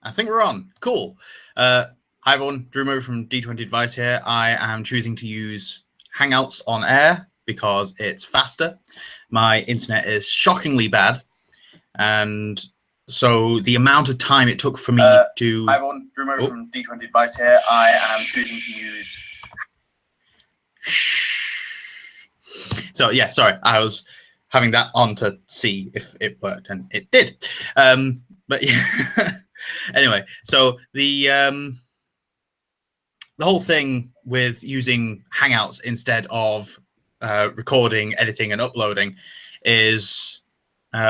I think we're on. Cool. Hi everyone, Drew Murray from D20 Advice here. I am choosing to use Hangouts on air because it's faster. My internet is shockingly bad, and so the amount of time it took for me to... Hi everyone, Drew Murray from D20 Advice here. I am choosing to use... So yeah, sorry, I was having that on to see if it worked, and it did. But yeah. Anyway, so the whole thing with using Hangouts instead of recording, editing, and uploading is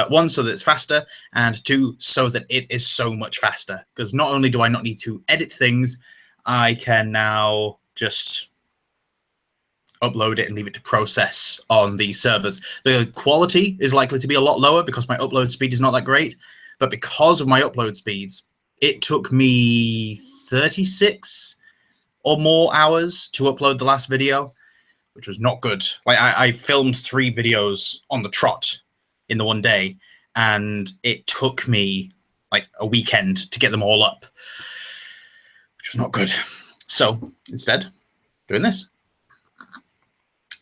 one, so that it's faster, and two, so that it is so much faster. Because not only do I not need to edit things, I can now just upload it and leave it to process on the servers. The quality is likely to be a lot lower because my upload speed is not that great, but because of my upload speeds, it took me 36 or more hours to upload the last video, which was not good. Like I filmed 3 videos on the trot in the one day, and it took me like a weekend to get them all up, which was not good. So instead, doing this.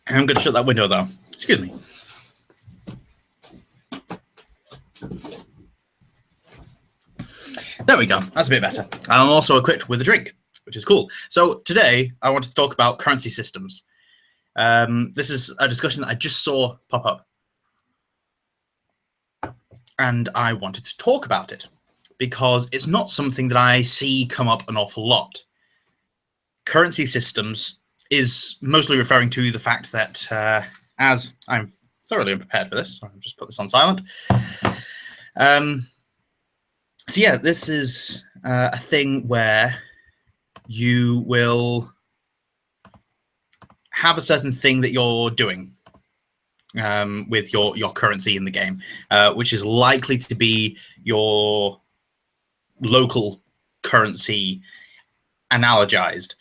I'm going to shut that window though. Excuse me. There we go. That's a bit better. I'm also equipped with a drink, which is cool. So today I wanted to talk about currency systems. This is a discussion that I just saw pop up, and I wanted to talk about it because it's not something that I see come up an awful lot. Currency systems is mostly referring to the fact that, as I'm thoroughly unprepared for this, so I'll just put this on silent. So yeah, this is a thing where you will have a certain thing that you're doing with your currency in the game, which is likely to be your local currency analogized.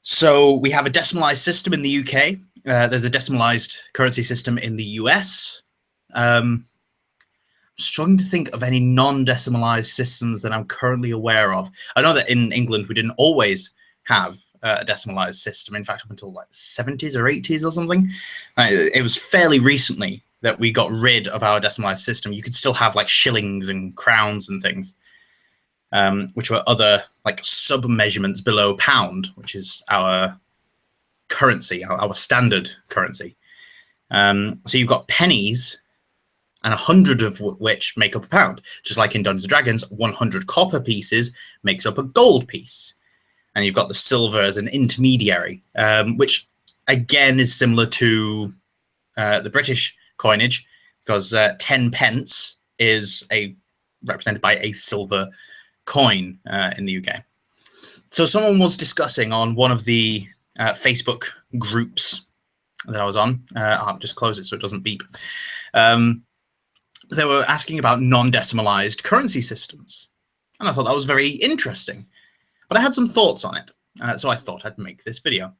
So we have a decimalized system in the UK. There's a decimalized currency system in the US. I'm struggling to think of any non-decimalized systems that I'm currently aware of. I know that in England we didn't always have a decimalized system. In fact, up until like the 70s or 80s or something. It was fairly recently that we got rid of our decimalized system. You could still have like shillings and crowns and things, which were other like sub-measurements below pound, which is our currency, our standard currency. So you've got pennies, and 100 of which make up a pound. Just like in Dungeons & Dragons, 100 copper pieces makes up a gold piece. And you've got the silver as an intermediary, which again is similar to the British coinage, because 10 pence is represented by a silver coin in the UK. So someone was discussing on one of the Facebook groups that I was on. I'll just close it so it doesn't beep. They were asking about non-decimalized currency systems. And I thought that was very interesting. But I had some thoughts on it. So I thought I'd make this video.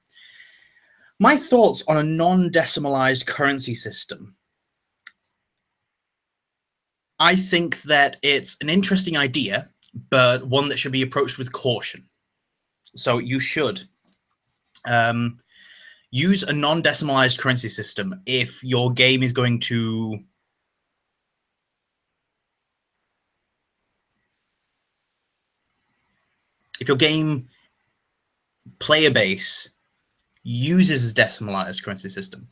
My thoughts on a non-decimalized currency system. I think that it's an interesting idea, but one that should be approached with caution. So you should use a non-decimalized currency system if your game is going to if your game player base uses a decimalized currency system,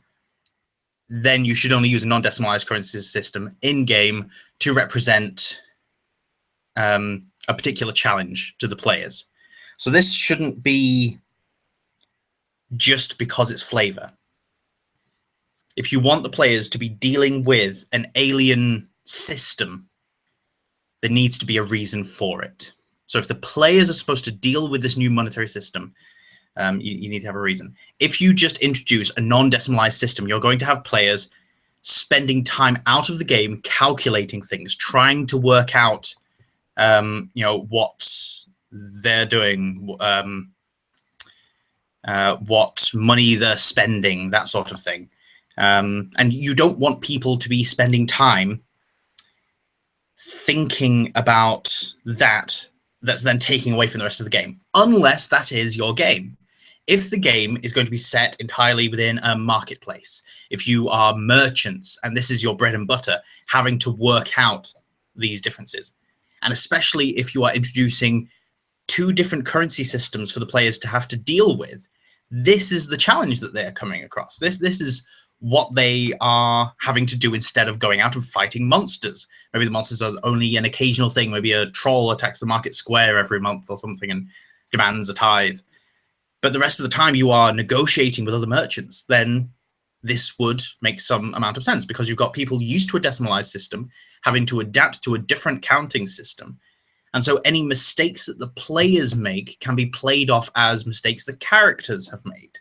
then you should only use a non-decimalized currency system in-game to represent a particular challenge to the players. So this shouldn't be just because it's flavor. If you want the players to be dealing with an alien system, there needs to be a reason for it. So if the players are supposed to deal with this new monetary system, you need to have a reason. If you just introduce a non-decimalized system, you're going to have players spending time out of the game calculating things, trying to work out, what they're doing, what money they're spending, that sort of thing. And you don't want people to be spending time thinking about that that's then taking away from the rest of the game, unless that is your game. If the game is going to be set entirely within a marketplace, if you are merchants and this is your bread and butter, having to work out these differences, and especially if you are introducing two different currency systems for the players to have to deal with, this is the challenge that they're coming across. This is what they are having to do instead of going out and fighting monsters. Maybe the monsters are only an occasional thing. Maybe a troll attacks the market square every month or something and demands a tithe. But the rest of the time you are negotiating with other merchants, then this would make some amount of sense because you've got people used to a decimalized system having to adapt to a different counting system. And so any mistakes that the players make can be played off as mistakes the characters have made.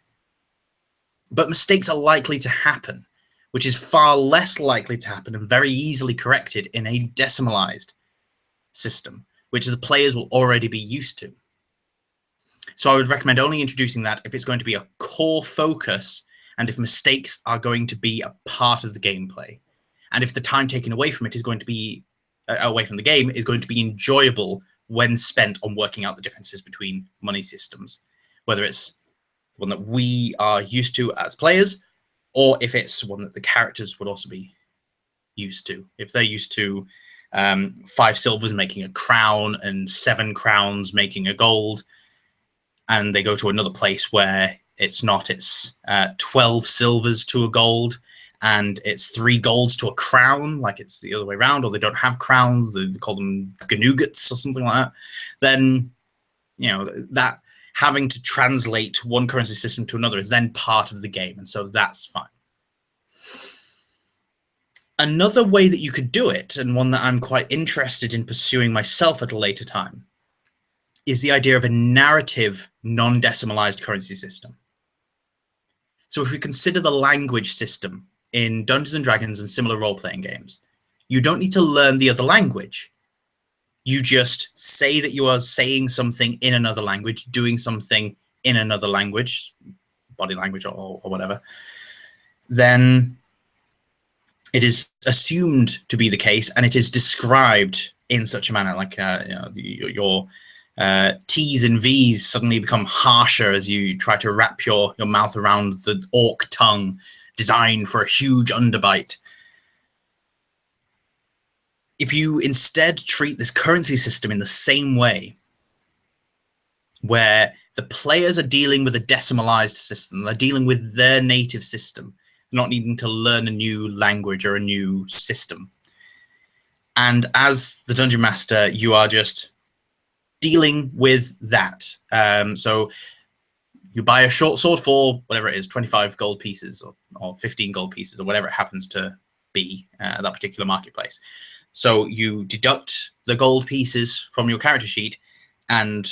But mistakes are likely to happen, which is far less likely to happen and very easily corrected in a decimalized system, which the players will already be used to. So I would recommend only introducing that if it's going to be a core focus and if mistakes are going to be a part of the gameplay. And if the time taken away from it is going to be, away from the game, is going to be enjoyable when spent on working out the differences between money systems, whether it's one that we are used to as players, or if it's one that the characters would also be used to. If they're used to 5 silvers making a crown and 7 crowns making a gold, and they go to another place where it's not, it's 12 silvers to a gold, and it's 3 golds to a crown, like it's the other way around, or they don't have crowns, they call them ganugats or something like that, then, you know, that having to translate one currency system to another is then part of the game, and so that's fine. Another way that you could do it, and one that I'm quite interested in pursuing myself at a later time, is the idea of a narrative non-decimalized currency system. So if we consider the language system in Dungeons & Dragons and similar role-playing games, you don't need to learn the other language. You just say that you are saying something in another language, doing something in another language, body language or whatever, then it is assumed to be the case, and it is described in such a manner, like your T's and V's suddenly become harsher as you try to wrap your mouth around the orc tongue designed for a huge underbite. If you instead treat this currency system in the same way, where the players are dealing with a decimalized system, they're dealing with their native system, not needing to learn a new language or a new system. And as the Dungeon Master, you are just dealing with that. So you buy a short sword for whatever it is, 25 gold pieces or 15 gold pieces or whatever it happens to be at that particular marketplace. So you deduct the gold pieces from your character sheet, and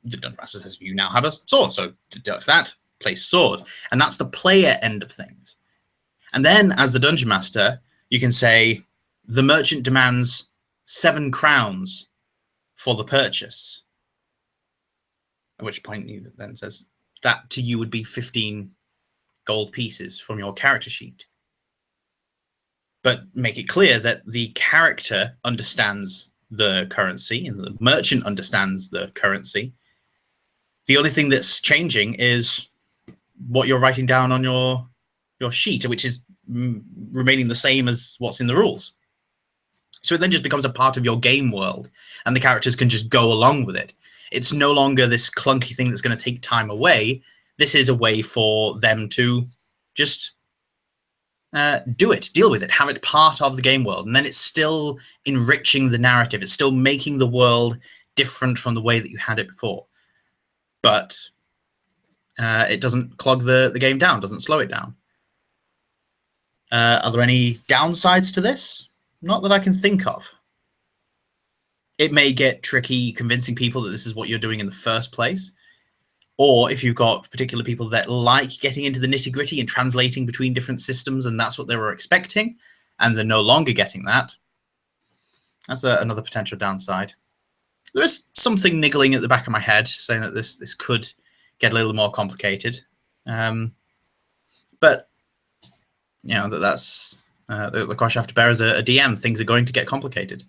the Dungeon Master says you now have a sword, so deducts that, place sword. And that's the player end of things. And then as the Dungeon Master, you can say the merchant demands 7 crowns for the purchase. At which point he then says that to you would be 15 gold pieces from your character sheet. But make it clear that the character understands the currency and the merchant understands the currency. The only thing that's changing is what you're writing down on your sheet, which is remaining the same as what's in the rules. So it then just becomes a part of your game world, and the characters can just go along with it. It's no longer this clunky thing that's going to take time away. This is a way for them to just do it, deal with it, have it part of the game world. And then it's still enriching the narrative. It's still making the world different from the way that you had it before. But it doesn't clog the game down, doesn't slow it down. Are there any downsides to this? Not that I can think of. It may get tricky convincing people that this is what you're doing in the first place. Or if you've got particular people that like getting into the nitty-gritty and translating between different systems, and that's what they were expecting, and they're no longer getting that, that's another potential downside. There's something niggling at the back of my head saying that this could get a little more complicated. But, you know, that's the cost you have to bear as a DM. Things are going to get complicated.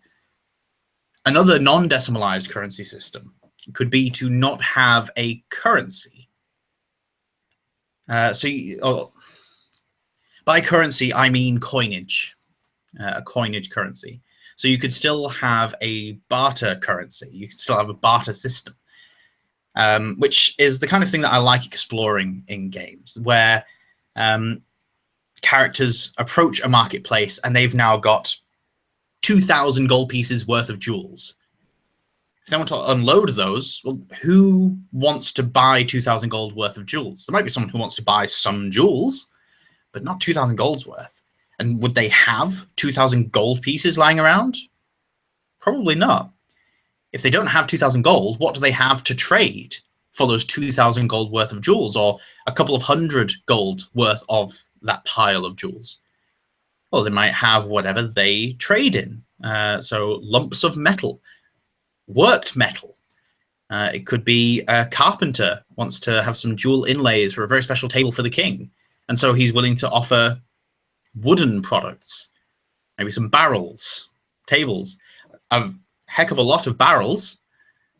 Another non-decimalized currency system could be to not have a currency. By currency, I mean coinage, a coinage currency. So you could still have a barter currency. You could still have a barter system, which is the kind of thing that I like exploring in games, where characters approach a marketplace and they've now got 2,000 gold pieces worth of jewels. If they want to unload those, well, who wants to buy 2,000 gold worth of jewels? There might be someone who wants to buy some jewels, but not 2,000 gold's worth. And would they have 2,000 gold pieces lying around? Probably not. If they don't have 2,000 gold, what do they have to trade for those 2,000 gold worth of jewels, or a couple of hundred gold worth of that pile of jewels? Well, they might have whatever they trade in. So lumps of metal, worked metal. It could be a carpenter wants to have some jewel inlays for a very special table for the king. And so he's willing to offer wooden products, maybe some barrels, tables, a heck of a lot of barrels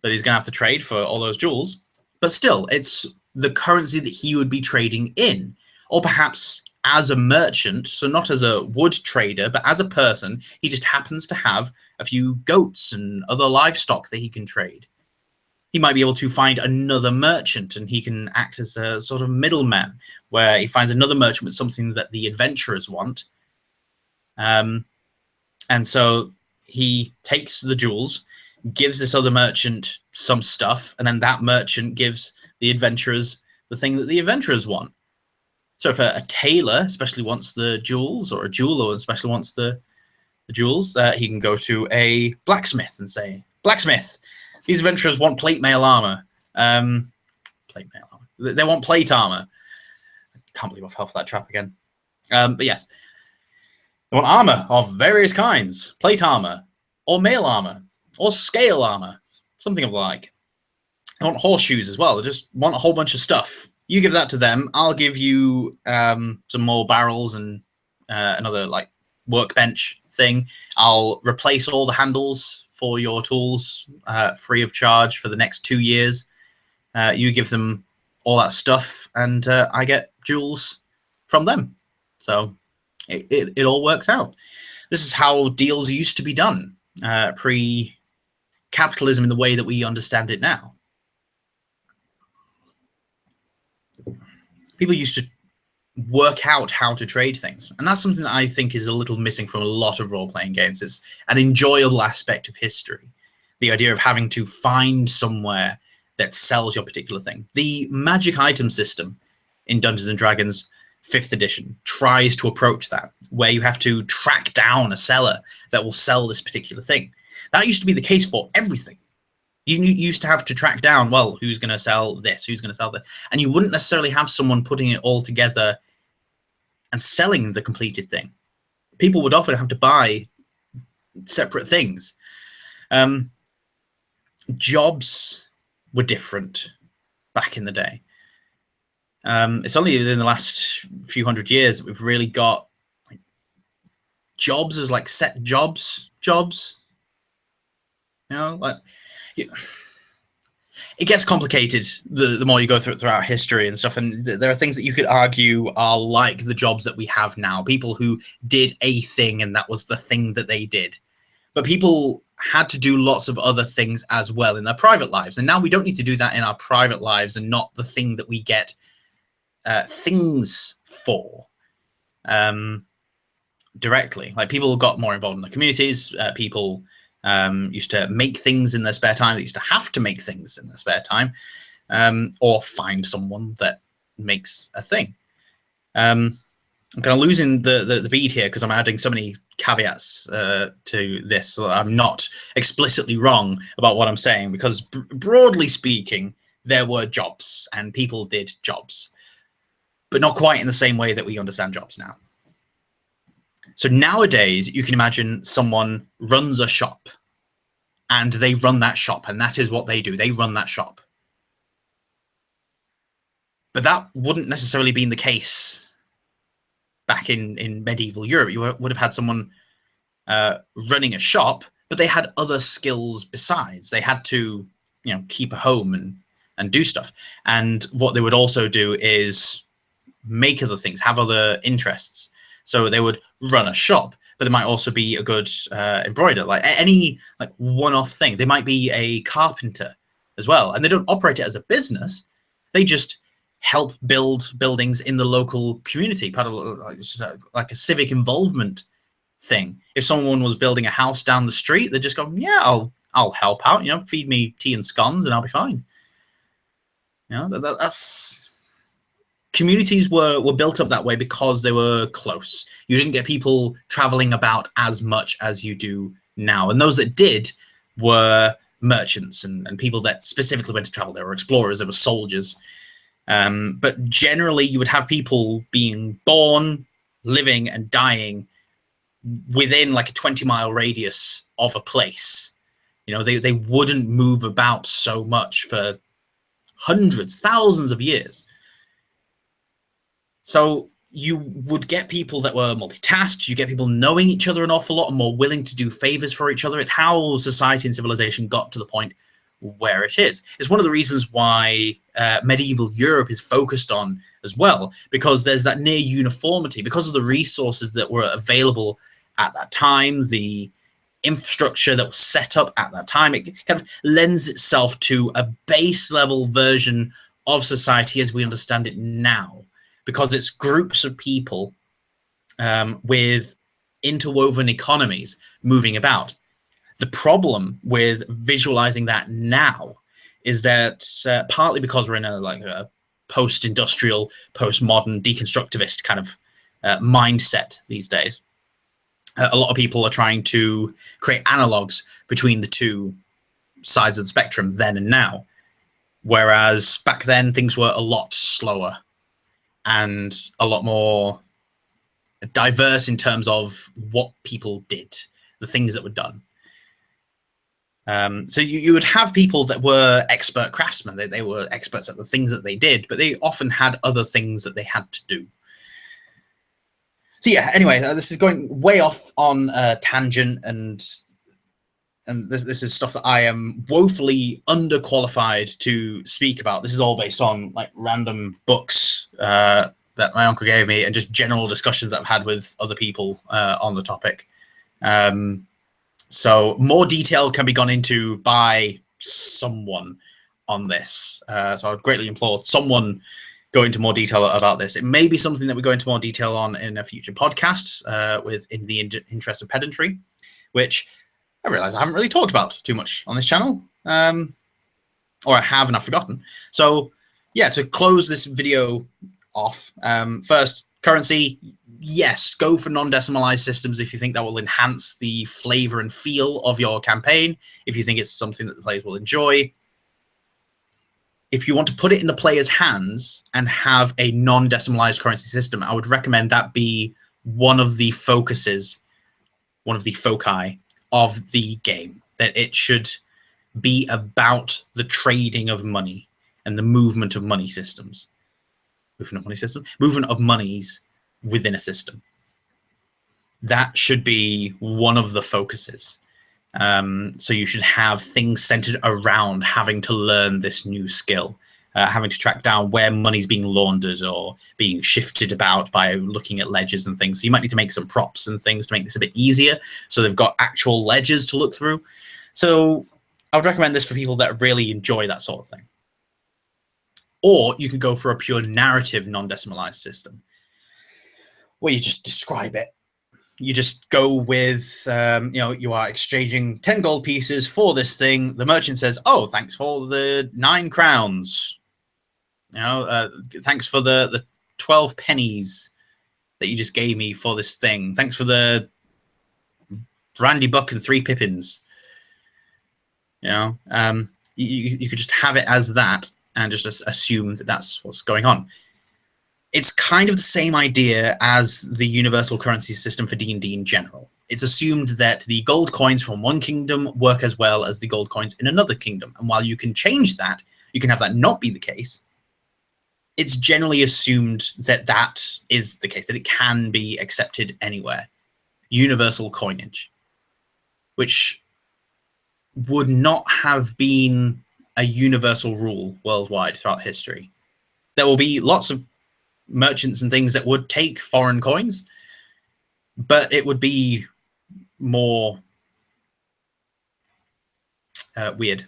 that he's going to have to trade for all those jewels. But still, it's the currency that he would be trading in. Or perhaps as a merchant, so not as a wood trader, but as a person, he just happens to have a few goats and other livestock that he can trade. He might be able to find another merchant, and he can act as a sort of middleman, where he finds another merchant with something that the adventurers want. And so he takes the jewels, gives this other merchant some stuff, and then that merchant gives the adventurers the thing that the adventurers want. So if a tailor especially wants the jewels, or a jeweler especially wants the jewels, he can go to a blacksmith and say, "Blacksmith, these adventurers want plate mail armor. Plate mail armor. They want plate armor." I can't believe I fell for that trap again. But yes, they want armor of various kinds: plate armor, or mail armor, or scale armor, something of the like. They want horseshoes as well. They just want a whole bunch of stuff. You give that to them. I'll give you some more barrels and another like workbench thing. I'll replace all the handles for your tools free of charge for the next 2 years. You give them all that stuff, and I get jewels from them. So it all works out. This is how deals used to be done pre-capitalism in the way that we understand it now. People used to work out how to trade things, and that's something that I think is a little missing from a lot of role-playing games. It's an enjoyable aspect of history, the idea of having to find somewhere that sells your particular thing. The magic item system in Dungeons and Dragons 5th edition tries to approach that, where you have to track down a seller that will sell this particular thing. That used to be the case for everything. You used to have to track down, well, who's going to sell this, who's going to sell that, and you wouldn't necessarily have someone putting it all together and selling the completed thing. People would often have to buy separate things. Jobs were different back in the day. It's only within the last few hundred years that we've really got like jobs as like set jobs. You know, like it gets complicated the more you go throughout history and stuff. And there are things that you could argue are like the jobs that we have now. People who did a thing, and that was the thing that they did. But people had to do lots of other things as well in their private lives. And now we don't need to do that in our private lives, and not the thing that we get things for directly. Like people got more involved in the communities. People used to make things in their spare time. They used to have to make things in their spare time, or find someone that makes a thing. I'm kind of losing the beat here because I'm adding so many caveats to this, so I'm not explicitly wrong about what I'm saying, because broadly speaking, there were jobs and people did jobs, but not quite in the same way that we understand jobs now. So nowadays, you can imagine someone runs a shop, and they run that shop, and that is what they do. They run that shop. But that wouldn't necessarily be the case back in medieval Europe. You would have had someone running a shop, but they had other skills besides. They had to, keep a home and do stuff. And what they would also do is make other things, have other interests. So they would run a shop, but they might also be a good embroiderer, like any one-off thing. They might be a carpenter as well, and they don't operate it as a business. They just help build buildings in the local community, part of like a civic involvement thing. If someone was building a house down the street, they'd just go, "Yeah, I'll help out. Feed me tea and scones, and I'll be fine." That's communities were built up that way because they were close. You didn't get people traveling about as much as you do now, and those that did were merchants and people that specifically went to travel. They were explorers, they were soldiers. But generally, you would have people being born, living, and dying within like a 20-mile radius of a place. They wouldn't move about so much for hundreds, thousands of years. So you would get people that were multitasked. You get people knowing each other an awful lot and more willing to do favors for each other. It's how society and civilization got to the point where it is. It's one of the reasons why medieval Europe is focused on as well, because there's that near uniformity, because of the resources that were available at that time, the infrastructure that was set up at that time. It kind of lends itself to a base level version of society as we understand it now, because it's groups of people with interwoven economies moving about. The problem with visualizing that now is that partly because we're in a post-industrial, post-modern, deconstructivist kind of mindset these days, a lot of people are trying to create analogs between the two sides of the spectrum, then and now. Whereas back then, things were a lot slower and a lot more diverse in terms of what people did, the things that were done. So you would have people that were expert craftsmen. They were experts at the things that they did, but they often had other things that they had to do. So yeah, anyway, this is going way off on a tangent, and this is stuff that I am woefully underqualified to speak about. This is all based on random books that my uncle gave me and just general discussions that I've had with other people on the topic. So more detail can be gone into by someone on this. So I would greatly implore someone go into more detail about this. It may be something that we go into more detail on in a future podcast in the interest of pedantry, which I realize I haven't really talked about too much on this channel, or I have and I've forgotten. So yeah, to close this video off, first, currency, yes, go for non-decimalized systems if you think that will enhance the flavor and feel of your campaign, if you think it's something that the players will enjoy. If you want to put it in the player's hands and have a non-decimalized currency system, I would recommend that be one of the focuses, one of the foci of the game, that it should be about the trading of money and the movement of money systems. Movement of monies within a system. That should be one of the focuses. So you should have things centered around having to learn this new skill, having to track down where money's being laundered or being shifted about by looking at ledgers and things. So you might need to make some props and things to make this a bit easier, so they've got actual ledgers to look through. So I would recommend this for people that really enjoy that sort of thing. Or you can go for a pure narrative non-decimalized system, where you just describe it. You just go with, you are exchanging 10 gold pieces for this thing. The merchant says, "Oh, thanks for the 9 crowns. Thanks for the 12 pennies that you just gave me for this thing. Thanks for the brandy buck and 3 pippins." You could just have it as that and just assume that that's what's going on. It's kind of the same idea as the universal currency system for D&D in general. It's assumed that the gold coins from one kingdom work as well as the gold coins in another kingdom. And while you can change that, you can have that not be the case. It's generally assumed that that is the case, that it can be accepted anywhere. Universal coinage, which would not have been a universal rule worldwide throughout history. There will be lots of merchants and things that would take foreign coins, but it would be more weird.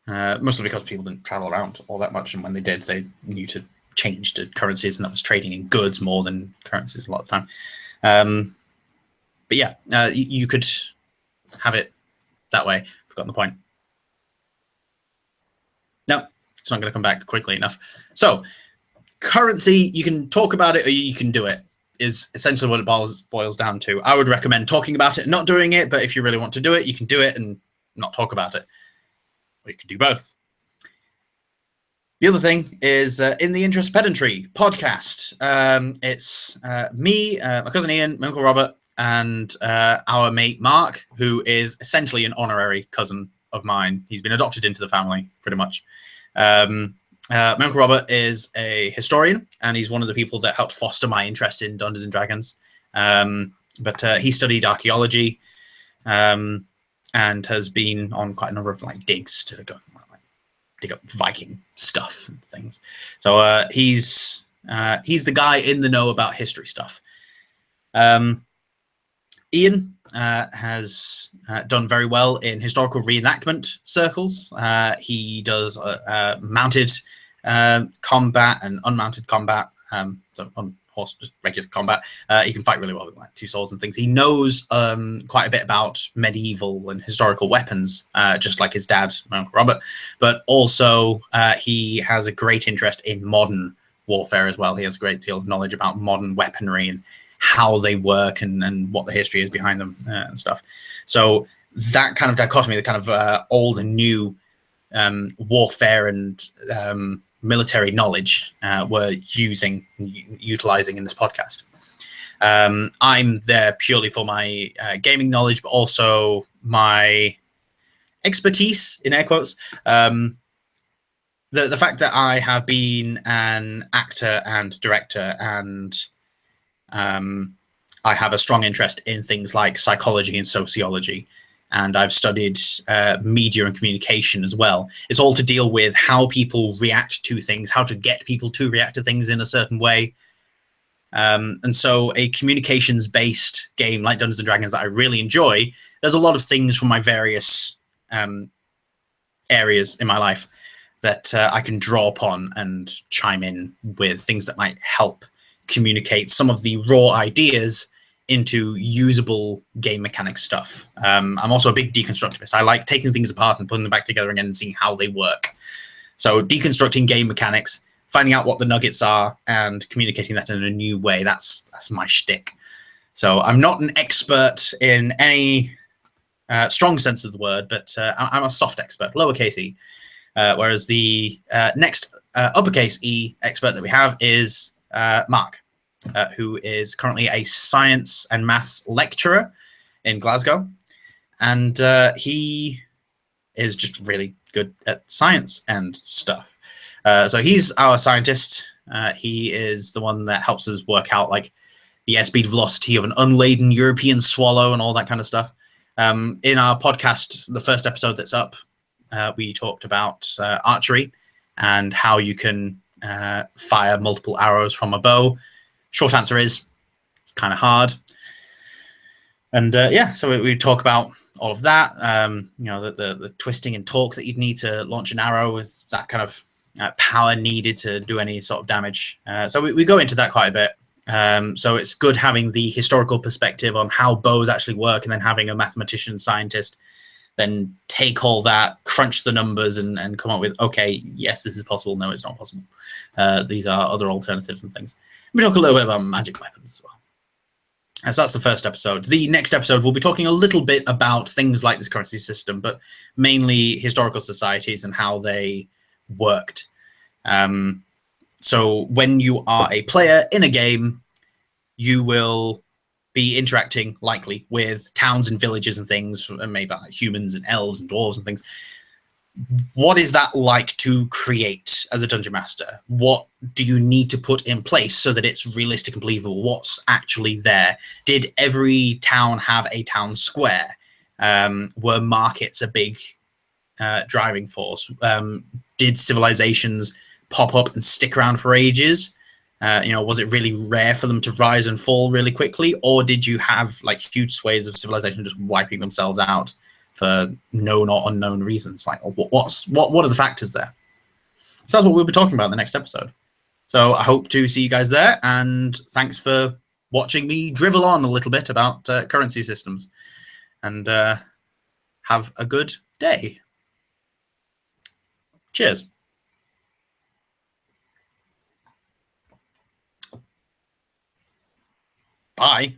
Mostly because people didn't travel around all that much, and when they did, they knew to change to currencies, and that was trading in goods more than currencies a lot of the time. But yeah, you could have it that way. Forgotten the point. No, it's not going to come back quickly enough. So, currency, you can talk about it or you can do it, is essentially what it boils down to. I would recommend talking about it and not doing it, but if you really want to do it, you can do it and not talk about it. Or you can do both. The other thing is In the Interest of Pedantry podcast. It's me, my cousin Ian, my uncle Robert, and our mate Mark, who is essentially an honorary cousin of mine. He's been adopted into the family, pretty much. My uncle Robert is a historian, and he's one of the people that helped foster my interest in Dungeons and Dragons. But he studied archaeology and has been on quite a number of digs to go dig up Viking stuff and things. So he's the guy in the know about history stuff. Ian has done very well in historical reenactment circles. He does mounted combat and unmounted combat. So on horse, just regular combat. He can fight really well with two swords and things. He knows quite a bit about medieval and historical weapons, just like his dad, my Uncle Robert. But also he has a great interest in modern warfare as well. He has a great deal of knowledge about modern weaponry and how they work and what the history is behind them and stuff. So that kind of dichotomy, the kind of old and new warfare and military knowledge we're utilizing in this podcast. I'm there purely for my gaming knowledge, but also my expertise, in air quotes. The fact that I have been an actor and director, and I have a strong interest in things like psychology and sociology, and I've studied media and communication as well. It's all to deal with how people react to things, how to get people to react to things in a certain way. And so a communications-based game like Dungeons & Dragons that I really enjoy, there's a lot of things from my various areas in my life that I can draw upon and chime in with things that might help communicate some of the raw ideas into usable game mechanic stuff. I'm also a big deconstructivist. I like taking things apart and putting them back together again and seeing how they work. So deconstructing game mechanics, finding out what the nuggets are, and communicating that in a new way, that's my shtick. So I'm not an expert in any strong sense of the word, but I'm a soft expert, lowercase e. Whereas the next uppercase E expert that we have is Mark, who is currently a science and maths lecturer in Glasgow. And he is just really good at science and stuff. So he's our scientist. He is the one that helps us work out the airspeed velocity of an unladen European swallow and all that kind of stuff. In our podcast, the first episode that's up, we talked about archery and how you can fire multiple arrows from a bow. Short answer is it's kind of hard. And so we talk about all of that, the twisting and torque that you'd need to launch an arrow with that kind of power needed to do any sort of damage. So we go into that quite a bit. So it's good having the historical perspective on how bows actually work, and then having a mathematician, scientist, then take all that, crunch the numbers, and come up with, okay, yes, this is possible. No, it's not possible. These are other alternatives and things. We talk a little bit about magic weapons as well. So that's the first episode. The next episode, we'll be talking a little bit about things like this currency system, but mainly historical societies and how they worked. So when you are a player in a game, you will be interacting likely with towns and villages and things, and maybe humans and elves and dwarves and things. What is that like to create as a dungeon master? What do you need to put in place so that it's realistic and believable? What's actually there? Did every town have a town square? Were markets a big driving force? Did civilizations pop up and stick around for ages? Was it really rare for them to rise and fall really quickly, or did you have like huge swathes of civilization just wiping themselves out for known or unknown reasons? Like, what are the factors there? So that's what we'll be talking about in the next episode. So I hope to see you guys there, and thanks for watching me drivel on a little bit about currency systems, and have a good day. Cheers. Bye.